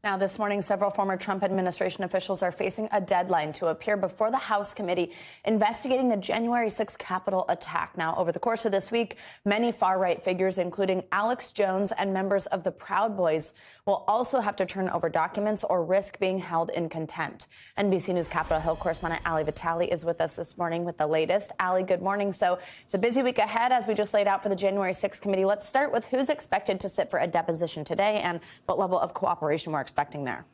Now, this morning, several former Trump administration officials are facing a deadline to appear before the House committee investigating the January 6th Capitol attack. Now, over the course of this week, many far-right figures, including Alex Jones and members of the Proud Boys, will also have to turn over documents or risk being held in contempt. NBC News Capitol Hill correspondent Ali Vitali is with us this morning with the latest. Ali, good morning. So it's a busy week ahead, as we just laid out for the January 6th committee. Let's start with who's expected to sit for a deposition today and what level of cooperation we're expecting there.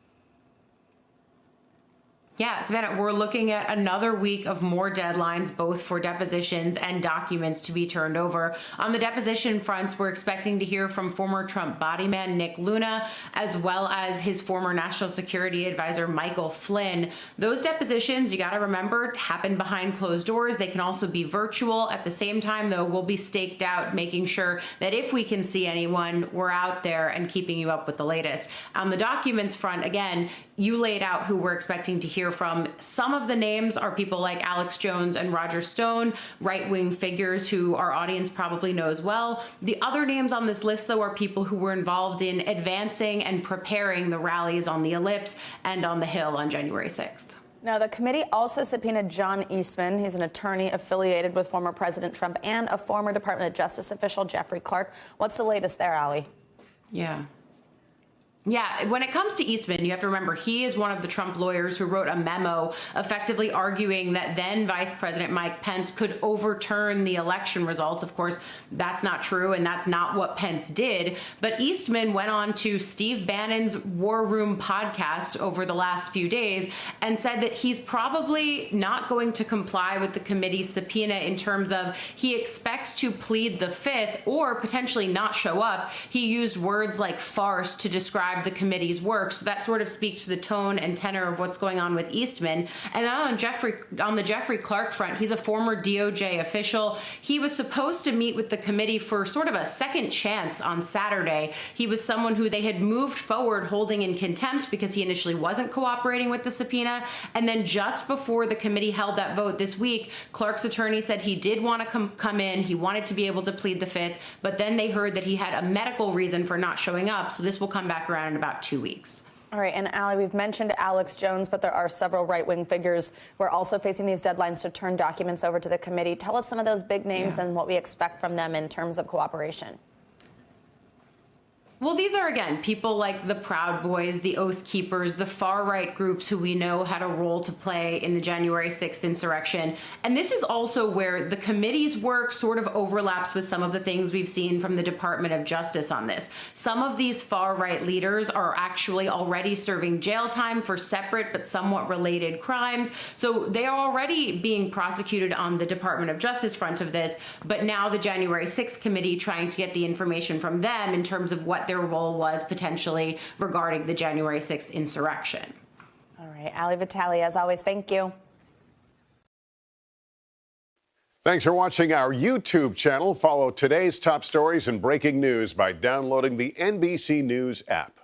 Yeah, Savannah, we're looking at another week of more deadlines, both for depositions and documents to be turned over. On the deposition fronts, we're expecting to hear from former Trump body man Nick Luna, as well as his former national security advisor Michael Flynn. Those depositions, you got to remember, happen behind closed doors. They can also be virtual. At the same time, though, we'll be staked out, making sure that if we can see anyone, we're out there and keeping you up with the latest. On the documents front, again, you laid out who we're expecting to hear from. Some of the names are people like Alex Jones and Roger Stone, right-wing figures who our audience probably knows well. The other names on this list, though, are people who were involved in advancing and preparing the rallies on the Ellipse and on the Hill on January 6th. Now, the committee also subpoenaed John Eastman. He's an attorney affiliated with former President Trump and a former Department of Justice official, Jeffrey Clark. What's the latest there, Ali? Yeah, when it comes to Eastman, you have to remember he is one of the Trump lawyers who wrote a memo effectively arguing that then Vice President Mike Pence could overturn the election results. Of course, that's not true, and that's not what Pence did. But Eastman went on to Steve Bannon's War Room podcast over the last few days and said that he's probably not going to comply with the committee's subpoena in terms of he expects to plead the fifth or potentially not show up. He used words like farce to describe the committee's work. So that sort of speaks to the tone and tenor of what's going on with Eastman. And then on the Jeffrey Clark front, he's a former DOJ official. He was supposed to meet with the committee for sort of a second chance on Saturday. He was someone who they had moved forward holding in contempt because he initially wasn't cooperating with the subpoena. And then just before the committee held that vote this week, Clark's attorney said he did want to come in. He wanted to be able to plead the fifth, but then they heard that he had a medical reason for not showing up. So this will come back around in about 2 weeks. All right. And Ali, we've mentioned Alex Jones, but there are several right-wing figures who are also facing these deadlines to turn documents over to the committee. Tell us some of those big names and what we expect from them in terms of cooperation. Well, these are, again, people like the Proud Boys, the Oath Keepers, the far-right groups who we know had a role to play in the January 6th insurrection. And this is also where the committee's work sort of overlaps with some of the things we've seen from the Department of Justice on this. Some of these far-right leaders are actually already serving jail time for separate but somewhat related crimes. So they are already being prosecuted on the Department of Justice front of this, but now the January 6th committee trying to get the information from them in terms of what their role was potentially regarding the January 6th insurrection. All right, Ali Vitali, as always, thank you. Thanks for watching our YouTube channel. Follow today's top stories and breaking news by downloading the NBC News app.